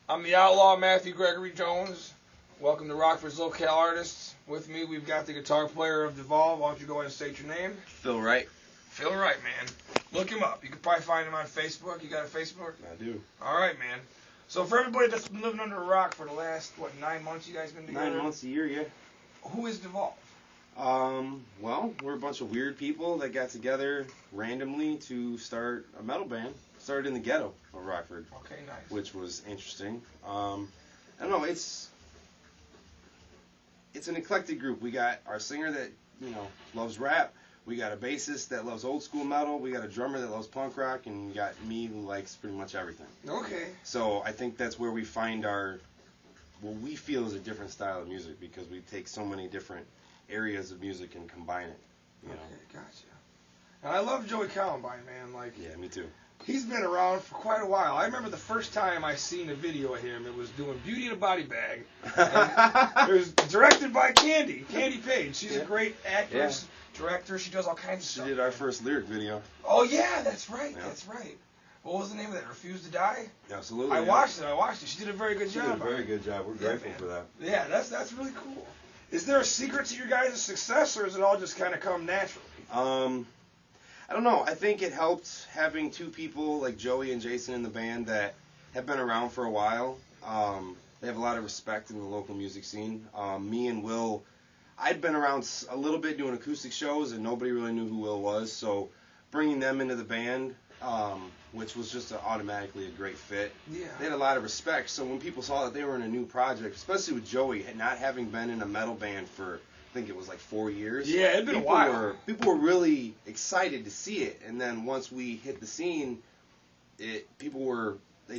I'm the outlaw Matthew Gregory Jones. Welcome to Rockfords Locale Artists. With me, we've got the guitar player of DEVOLVE. Why don't you go ahead and state your name? Phil Wright. Phil Wright, man. Look him up. You can probably find him on Facebook. You got a Facebook? I do. All right, man. So for everybody that's been living under a rock for the last, 9 months you guys been together? 9 months, a year, yeah. Who is DEVOLVE? Well, we're a bunch of weird people that got together randomly to start a metal band. Started in the ghetto of Rockford. Okay, nice. Which was interesting. I don't know, it's an eclectic group. We got our singer that, loves rap. We got a bassist that loves old school metal. We got a drummer that loves punk rock, and we got me who likes pretty much everything. Okay. So I think that's where we find what we feel is a different style of music, because we take so many different areas of music and combine it. Okay, gotcha. And I love Joey Columbine, man. Yeah, me too. He's been around for quite a while. I remember the first time I seen a video of him, it was doing Beauty in a Body Bag. It was directed by Candy Page. She's a great actress, director. She does all kinds of stuff. She did our first lyric video. Oh, yeah, that's right. Yeah. That's right. What was the name of that? Refuse to Die? Absolutely. I watched it. She did a very good job. She did a very good job. We're grateful for that. Yeah, that's really cool. Is there a secret to your guys' success, or is it all just kind of come naturally? I don't know. I think it helped having two people like Joey and Jason in the band that have been around for a while. They have a lot of respect in the local music scene. Me and Will, I'd been around a little bit doing acoustic shows, and nobody really knew who Will was. So bringing them into the band, which was just automatically a great fit. Yeah. They had a lot of respect. So when people saw that they were in a new project, especially with Joey, not having been in a metal band for, I think it was like 4 years. Yeah, it'd been a while. People were really excited to see it, and then once we hit the scene, they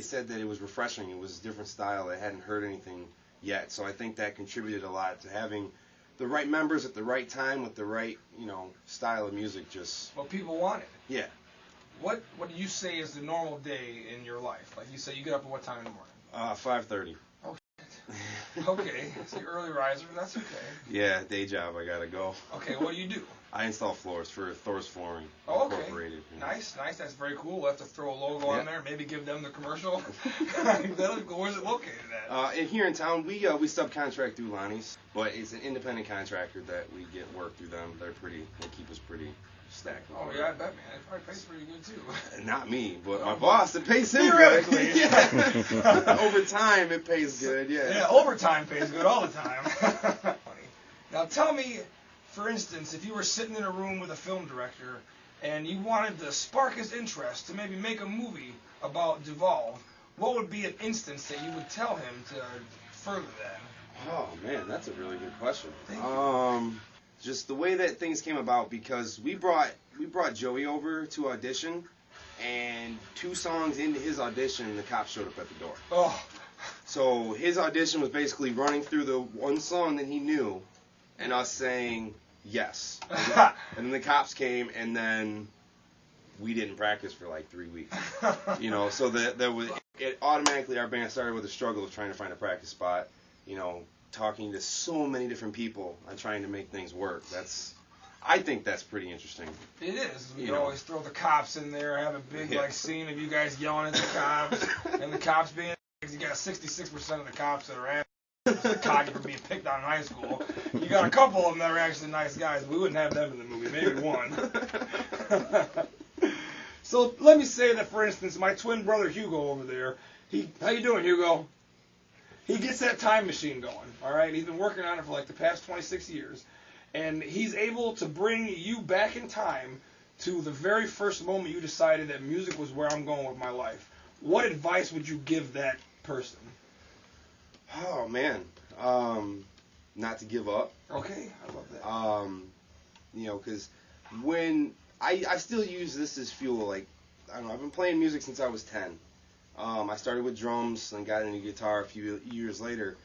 said that it was refreshing. It was a different style. They hadn't heard anything yet, so I think that contributed a lot to having the right members at the right time with the right, style of music. Just what people wanted. Yeah. What do you say is the normal day in your life? Like you say, you get up at what time in the morning? 5:30. Okay, so you're early riser, that's okay. Yeah, day job, I gotta go. Okay, what do you do? I install floors for Thor's Flooring. Oh, okay. Incorporated. Nice, that's very cool. We'll have to throw a logo on there, maybe give them the commercial. Where's it located at? And here in town, we subcontract through Lonnie's, but it's an independent contractor that we get work through them. They keep us pretty stacked. Oh yeah, I bet, man. It probably pays pretty good too. Not me, but my boss, it pays him good. Yeah. Over time, it pays good, yeah. Yeah, overtime pays good all the time. Now tell me, for instance, if you were sitting in a room with a film director and you wanted to spark his interest to maybe make a movie about DEVOLVE, what would be an instance that you would tell him to further that? Oh man, that's a really good question. Thank you. Just the way that things came about, because we brought Joey over to audition, and 2 songs into his audition, the cops showed up at the door. Oh. So his audition was basically running through the one song that he knew, and us saying yes. And then the cops came, and then we didn't practice for like 3 weeks. So there was automatically our band started with a struggle of trying to find a practice spot. Talking to so many different people and trying to make things work. I think that's pretty interesting. It is. We always throw the cops in there, have a big scene of you guys yelling at the cops, and the cops being, you got 66% of the cops that are assholes, cocky for being picked on in high school. You got a couple of them that are actually nice guys. We wouldn't have them in the movie, maybe one. So let me say that, for instance, my twin brother Hugo over there, how you doing, Hugo? He gets that time machine going, all right? He's been working on it for like the past 26 years. And he's able to bring you back in time to the very first moment you decided that music was where I'm going with my life. What advice would you give that person? Oh, man. Not to give up. Okay, I love that. Because when I still use this as fuel. Like, I don't know, I've been playing music since I was 10. I started with drums and got into guitar a few years later.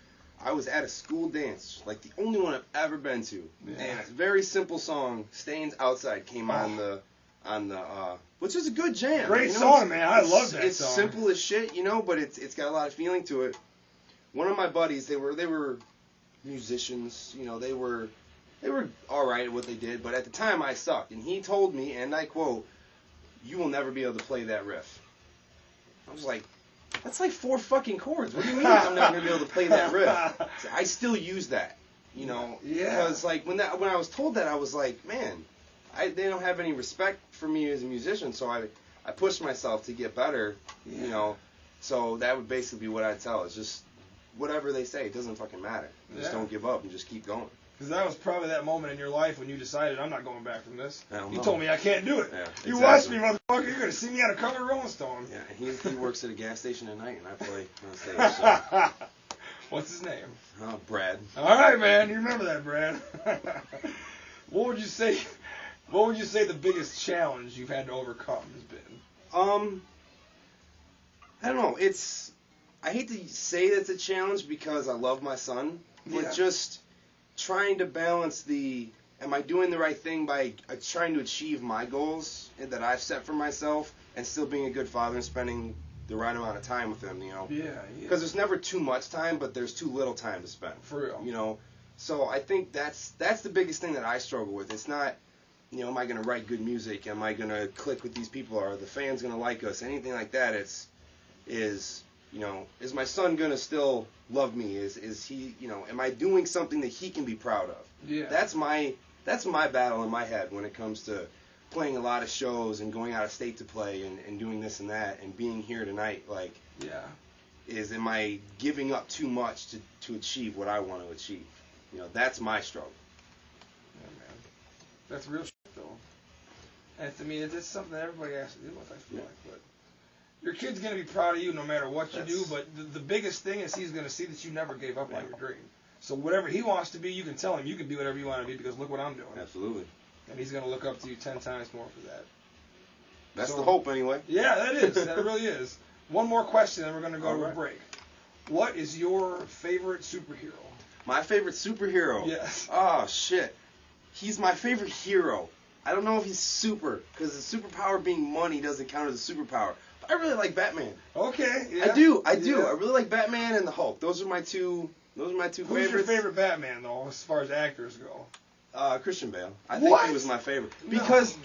I was at a school dance, like the only one I've ever been to, and a very simple song, "Stains Outside," came on the which is a good jam. Great song, man. I love that it's song. It's simple as shit, but it's got a lot of feeling to it. One of my buddies, they were musicians, they were all right at what they did, but at the time I sucked, and he told me, and I quote, "You will never be able to play that riff." I was like, That's like 4 fucking chords. What do you mean I'm not gonna be able to play that riff? I still use that, you know. Yeah. Because like when I was told that, I was like, man, they don't have any respect for me as a musician. So I pushed myself to get better, you know. So that would basically be what I'd tell. It's just whatever they say, it doesn't fucking matter. Just don't give up and just keep going. Because that was probably that moment in your life when you decided, I'm not going back from this. You told me I can't do it. Yeah, you watched me, motherfucker. You're going to see me on a cover of Rolling Stone. Yeah, and he works at a gas station at night, and I play on stage. So. What's his name? Brad. All right, man. You remember that, Brad. What would you say the biggest challenge you've had to overcome has been? I don't know. I hate to say that's a challenge because I love my son, but just trying to balance am I doing the right thing by trying to achieve my goals that I've set for myself and still being a good father and spending the right amount of time with him, you know? Yeah. Because there's never too much time, but there's too little time to spend. For real. You know? So I think that's the biggest thing that I struggle with. It's not, you know, am I going to write good music? Am I going to click with these people? Are the fans going to like us? Anything like that. You know, is my son going to still love me? Is he, you know, am I doing something that he can be proud of? Yeah. That's my battle in my head when it comes to playing a lot of shows and going out of state to play and doing this and that and being here tonight. Like, am I giving up too much to achieve what I want to achieve? You know, that's my struggle. Yeah, man. That's real shit, though. And I mean, it's something that everybody has to deal with, I feel like. But your kid's going to be proud of you no matter what you do, but the biggest thing is he's going to see that you never gave up on your dream. So whatever he wants to be, you can tell him you can be whatever you want to be because look what I'm doing. Absolutely. And he's going to look up to you 10 times more for that. That's the hope, anyway. Yeah, that is. That really is. One more question, and we're going to go to a break. What is your favorite superhero? My favorite superhero? Yes. Oh, shit. He's my favorite hero. I don't know if he's super, because the superpower being money doesn't count as a superpower. But I really like Batman. Okay. Yeah. I do. I really like Batman and the Hulk. Those are my two favorites. Who's your favorite Batman, though, as far as actors go? Christian Bale. I think he was my favorite. Because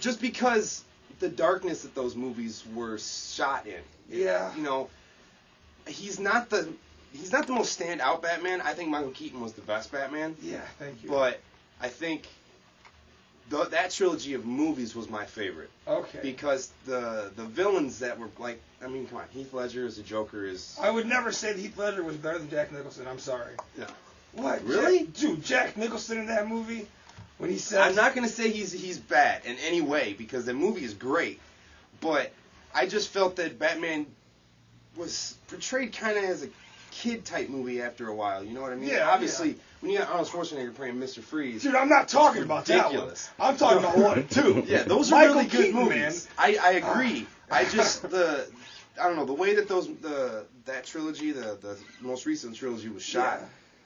the darkness that those movies were shot in. Yeah. You know, he's not the most standout Batman. I think Michael Keaton was the best Batman. Yeah, thank you. But I think that trilogy of movies was my favorite. Okay. Because the villains that were like, I mean, come on, Heath Ledger as a Joker is... I would never say that Heath Ledger was better than Jack Nicholson. I'm sorry. No. What? Really? Jack Nicholson in that movie, when he said... I'm not going to say he's bad in any way, because the movie is great. But I just felt that Batman was portrayed kind of as a kid-type movie after a while. You know what I mean? Yeah. Obviously, when you got Arnold Schwarzenegger playing Mr. Freeze... Dude, I'm not talking about ridiculous. That one. I'm talking about 1 and 2. Yeah, those are Michael really good Keaton, movies. Man. I agree. I just... I don't know, the way that that trilogy, the most recent trilogy was shot,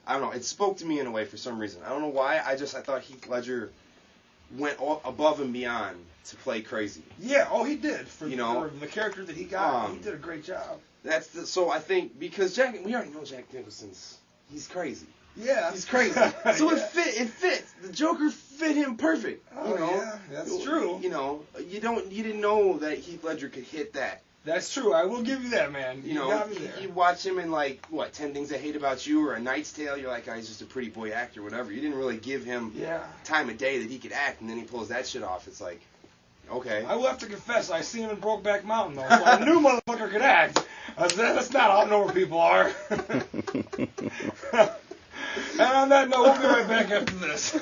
I don't know, it spoke to me in a way for some reason. I don't know why, I thought Heath Ledger went above and beyond to play crazy. Yeah, he did. For the character that he got, he did a great job. So I think, because we already know Jack Nicholson's, he's crazy. Yeah. He's crazy. So it fits. The Joker fit him perfect. Oh, yeah, that's true. You know, you didn't know that Heath Ledger could hit that. That's true. I will give you that, man. You know, got me there. You watch him in, 10 Things I Hate About You or A Knight's Tale, you're like, he's just a pretty boy actor, whatever. You didn't really give him time of day that he could act, and then he pulls that shit off. It's like, okay. I will have to confess, I seen him in Brokeback Mountain, though, so I knew motherfucker could act. That's not how I know where people are. And on that note, we'll be right back after this.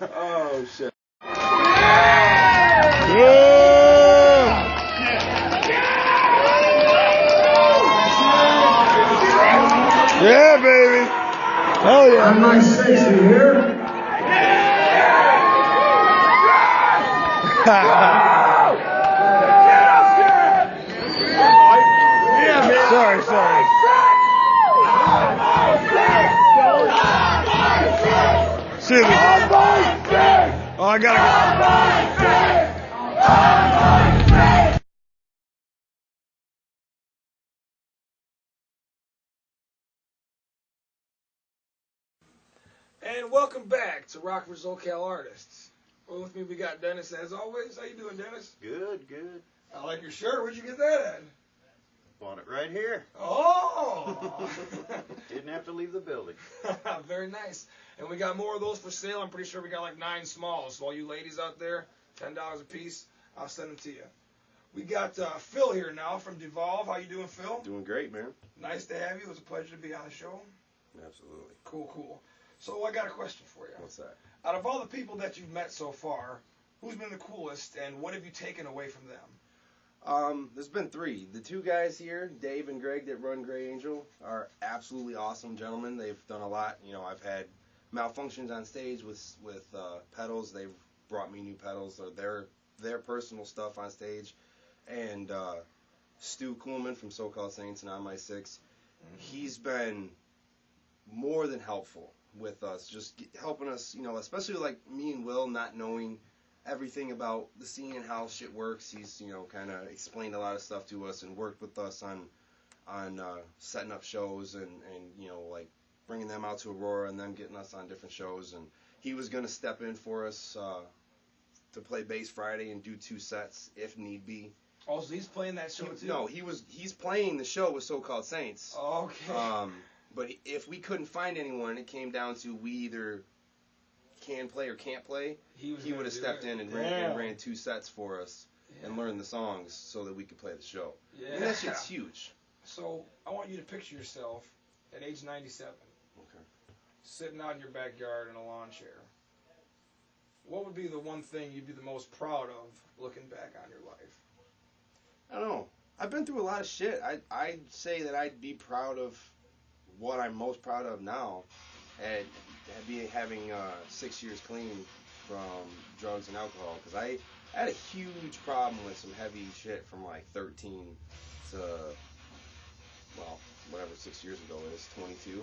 Oh, shit. Yeah, baby. Hell yeah. I'm nice sexy here. Sorry. Seriously. Oh, I gotta go. And welcome back to Rockfords Locale Artists. Well, with me we got Dennis as always. How you doing, Dennis? Good. I like your shirt. Where'd you get that at? Bought it right here. Oh! Didn't have to leave the building. Very nice. And we got more of those for sale. I'm pretty sure we got like 9 smalls. So all you ladies out there, $10 a piece, I'll send them to you. We got Phil here now from DEVOLVE. How you doing, Phil? Doing great, man. Nice to have you. It was a pleasure to be on the show. Absolutely. Cool. So I got a question for you. What's that? Out of all the people that you've met so far, who's been the coolest, and what have you taken away from them? There's been 3. The 2 guys here, Dave and Greg, that run Grey Angel, are absolutely awesome gentlemen. They've done a lot. You know, I've had malfunctions on stage with pedals. They've brought me new pedals, or their personal stuff on stage. And Stu Kuhlman from So-Called Saints and On My Six, he's been more than helpful with us, just helping us, you know, especially like me and Will not knowing everything about the scene and how shit works. He's, you know, kind of explained a lot of stuff to us and worked with us on setting up shows and you know, like bringing them out to Aurora and them getting us on different shows. And he was going to step in for us to play bass Friday and do 2 sets if need be. Oh, so he's playing that show too? No, he's playing the show with So-Called Saints. Okay. But if we couldn't find anyone, it came down to we either can play or can't play. He would have stepped in and ran 2 sets for us and learned the songs so that we could play the show. Yeah. And that shit's huge. So I want you to picture yourself at age 97, Okay. sitting out in your backyard in a lawn chair. What would be the one thing you'd be the most proud of looking back on your life? I don't know. I've been through a lot of shit. I'd say that I'd be proud of what I'm most proud of now, at having 6 years clean from drugs and alcohol. Because I had a huge problem with some heavy shit from like 13 to, well, whatever 6 years ago is, 22.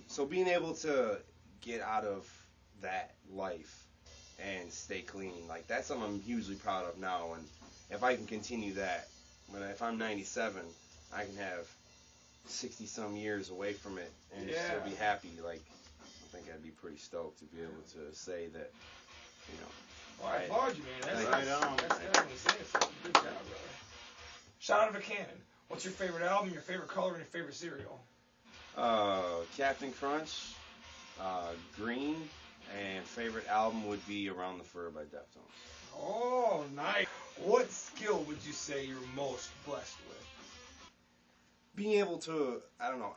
So being able to get out of that life and stay clean, like that's something I'm hugely proud of now. And if I can continue that, if I'm 97, I can have 60 some years away from it and still be happy. Like, I think I'd be pretty stoked to be able to say that, you know. Well, I applaud you, man. That's right on. That's definitely saying something. Good job, brother. Shot out of a cannon. What's your favorite album, your favorite color, and your favorite cereal? Captain Crunch, Green, and favorite album would be Around the Fur by Deftones. Oh, nice. What skill would you say you're most blessed with? Being able to, I don't know,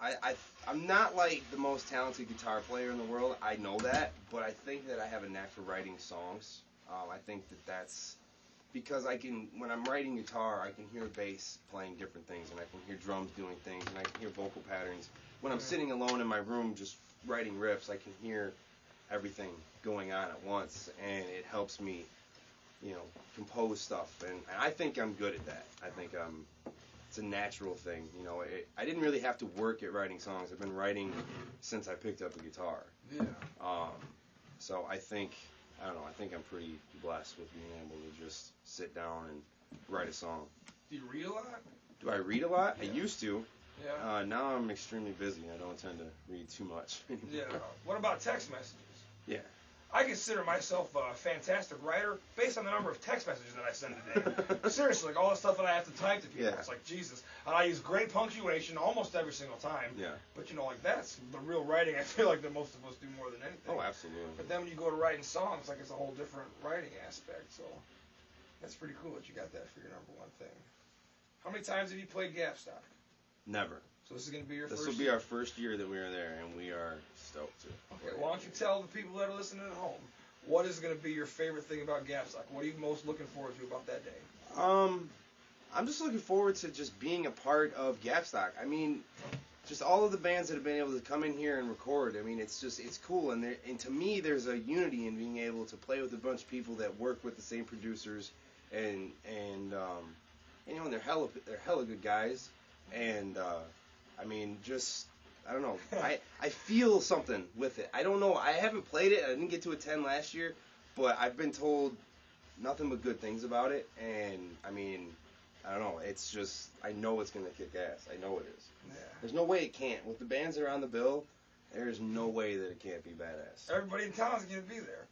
I'm not like the most talented guitar player in the world. I know that, but I think that I have a knack for writing songs. I think that's because when I'm writing guitar, I can hear bass playing different things, and I can hear drums doing things, and I can hear vocal patterns. When I'm sitting alone in my room just writing riffs, I can hear everything going on at once, and it helps me, you know, compose stuff. And I think I'm good at that. I think it's a natural thing. You know, I didn't really have to work at writing songs. I've been writing since I picked up a guitar. Yeah. So I think I'm pretty blessed with being able to just sit down and write a song. Do you read a lot? Do I read a lot? Yeah. I used to. Yeah. Now I'm extremely busy. I don't tend to read too much. Yeah. What about text messages? Yeah. I consider myself a fantastic writer based on the number of text messages that I send a day. Seriously, like all the stuff that I have to type to people. Yeah. It's like, Jesus. And I use great punctuation almost every single time. Yeah. But, you know, like that's the real writing I feel like that most of us do more than anything. Oh, absolutely. But then when you go to writing songs, like it's a whole different writing aspect. So that's pretty cool that you got that for your number one thing. How many times have you played GAPStock? Never. So this is going to be your first This will be our first year that we are there, and we are stoked to. Okay, why don't you tell the people that are listening at home, what is going to be your favorite thing about GAPStock? What are you most looking forward to about that day? I'm just looking forward to just being a part of GAPStock. I mean, just all of the bands that have been able to come in here and record. I mean, it's cool, and to me, there's a unity in being able to play with a bunch of people that work with the same producers, and you know, and they're hella good guys, and I mean, just, I don't know. I feel something with it. I don't know. I haven't played it. I didn't get to attend last year, but I've been told nothing but good things about it. And, I mean, I don't know. It's just, I know it's going to kick ass. I know it is. Yeah. There's no way it can't. With the bands that are on the bill, there's no way that it can't be badass. Everybody in town is going to be there.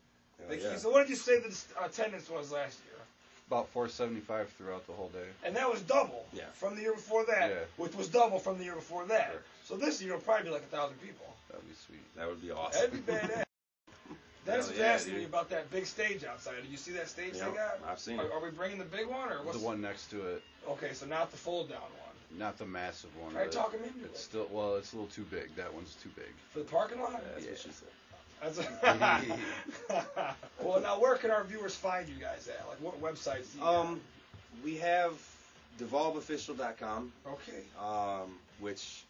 Yeah. So what did you say the attendance was last year? about 475 throughout the whole day. And that was double from the year before that, which was double from the year before that. Sure. So this year will probably be like 1,000 people. That'd be sweet. That would be awesome. That'd be badass. Dennis was asking me about that big stage outside. Did you see that stage they got? I've seen it. Are we bringing the big one or what's the one next to it? Okay, so not the fold down one. Not the massive one. Try talking into It's it. still it's a little too big. That one's too big. For the parking lot? That's what she said. Well, now where can our viewers find you guys at? Like what websites? Do you got? We have DEVOLVEofficial.com. Okay. Which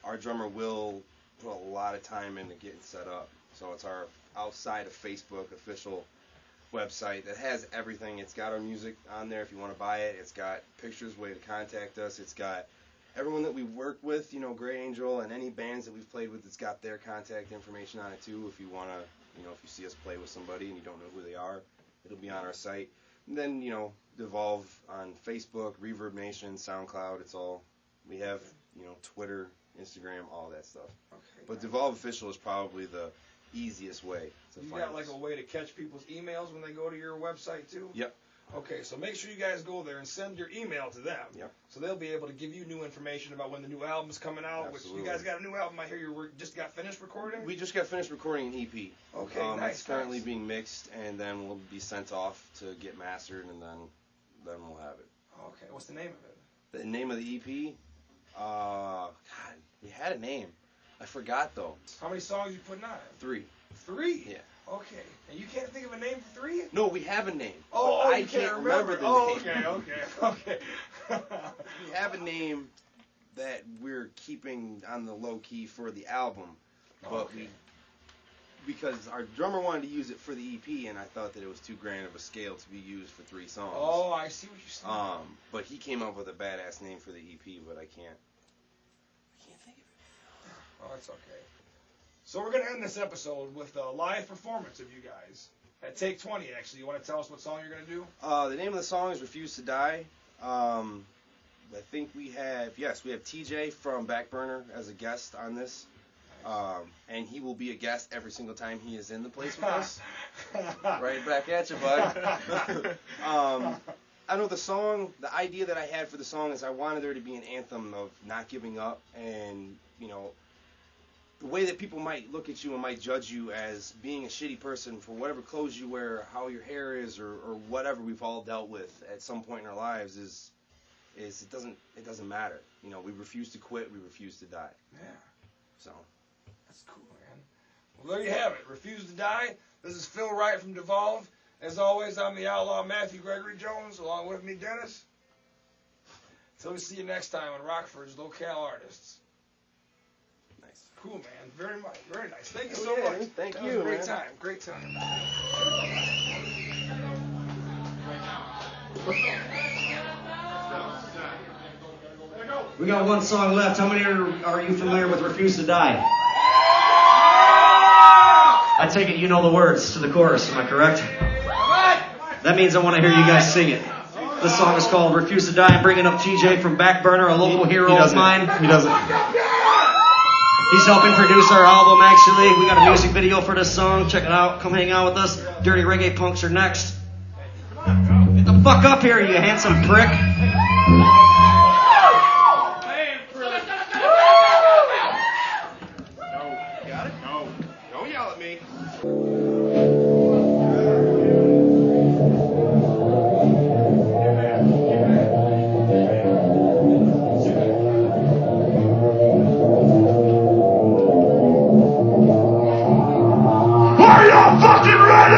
our drummer will put a lot of time into getting set up. So it's our outside of Facebook official website that has everything. It's got our music on there if you want to buy it. It's got pictures, way to contact us. It's got everyone that we work with, you know, Grey Angel and any bands that we've played with. It's got their contact information on it too. If you want to, you know, if you see us play with somebody and you don't know who they are, it'll be on our site. And then, you know, Devolve on Facebook, Reverb Nation, SoundCloud. It's all we have. You know, Twitter, Instagram, all that stuff. Okay. But Devolve Official is probably the easiest way to You find got like us. a way to catch people's emails when they go to your website too? Yep. Okay, so make sure you guys go there and send your email to them. Yep. So they'll be able to give you new information about when the new album's coming out. Absolutely. Which you guys got a new album. I hear you just got finished recording. We just got finished recording an EP. Okay, nice. It's currently nice. being mixed, and then will be sent off to get mastered, and then we'll have it. Okay, what's the name of it? The name of the EP? God, we had a name. I forgot though. How many songs you putting on it? 3. 3? Yeah. Okay. And you can't think of a name for 3? No, we have a name. Oh, but I you can't remember the name. Okay. We have a name that we're keeping on the low key for the album, but because our drummer wanted to use it for the EP, and I thought that it was too grand of a scale to be used for 3 songs. Oh, I see what you're saying. But he came up with a badass name for the EP, but I can't think of it. Oh, that's okay. So we're going to end this episode with a live performance of you guys. At Take 20, actually. You want to tell us what song you're going to do? The name of the song is Refuse to Die. I think we have TJ from Backburner as a guest on this. And he will be a guest every single time he is in the place with us. Right back at you, bud. I know the idea that I had for the song is I wanted there to be an anthem of not giving up, and, you know, the way that people might look at you and might judge you as being a shitty person for whatever clothes you wear, how your hair is, or whatever we've all dealt with at some point in our lives is it doesn't matter. You know, we refuse to quit, we refuse to die. Yeah. So That's cool, man. Well, there you have it. Refuse to Die. This is Phil Wright from Devolve. As always, I'm the outlaw Matthew Gregory Jones, along with me, Dennis. Until we see you next time on Rockfords Locale Artists. nice. Cool, man. Very much. Very nice. Thank you Oh, so yeah, much. thank That you, was a great man. time. Great time. We got one song left. How many are you familiar with Refuse to Die? I take it you know the words to the chorus, am I correct? That means I want to hear you guys sing it. This song is called Refuse to Die. I'm bringing up TJ from Backburner, a local hero of mine. He doesn't. He's helping produce our album, actually. We got a music video for this song. Check it out. Come hang out with us. Dirty Reggae Punks are next. Get the fuck up here, you handsome prick. Got it? No. Don't yell at me. Are you fucking ready?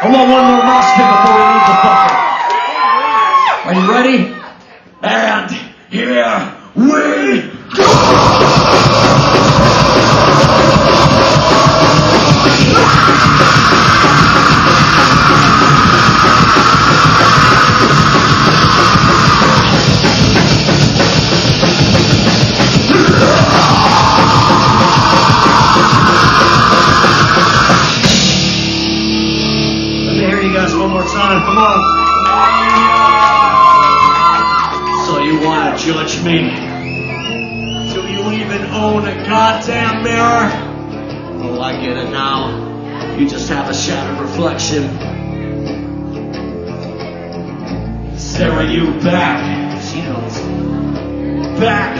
I want one more mosh pit before we leave the bucket. Are you ready? And here we go! Let me hear you guys one more time. Come on. So you want to judge me? Do you even own a goddamn mirror? Oh, I get it now. You just have a shattered reflection. Sarah, you back. She knows. Back.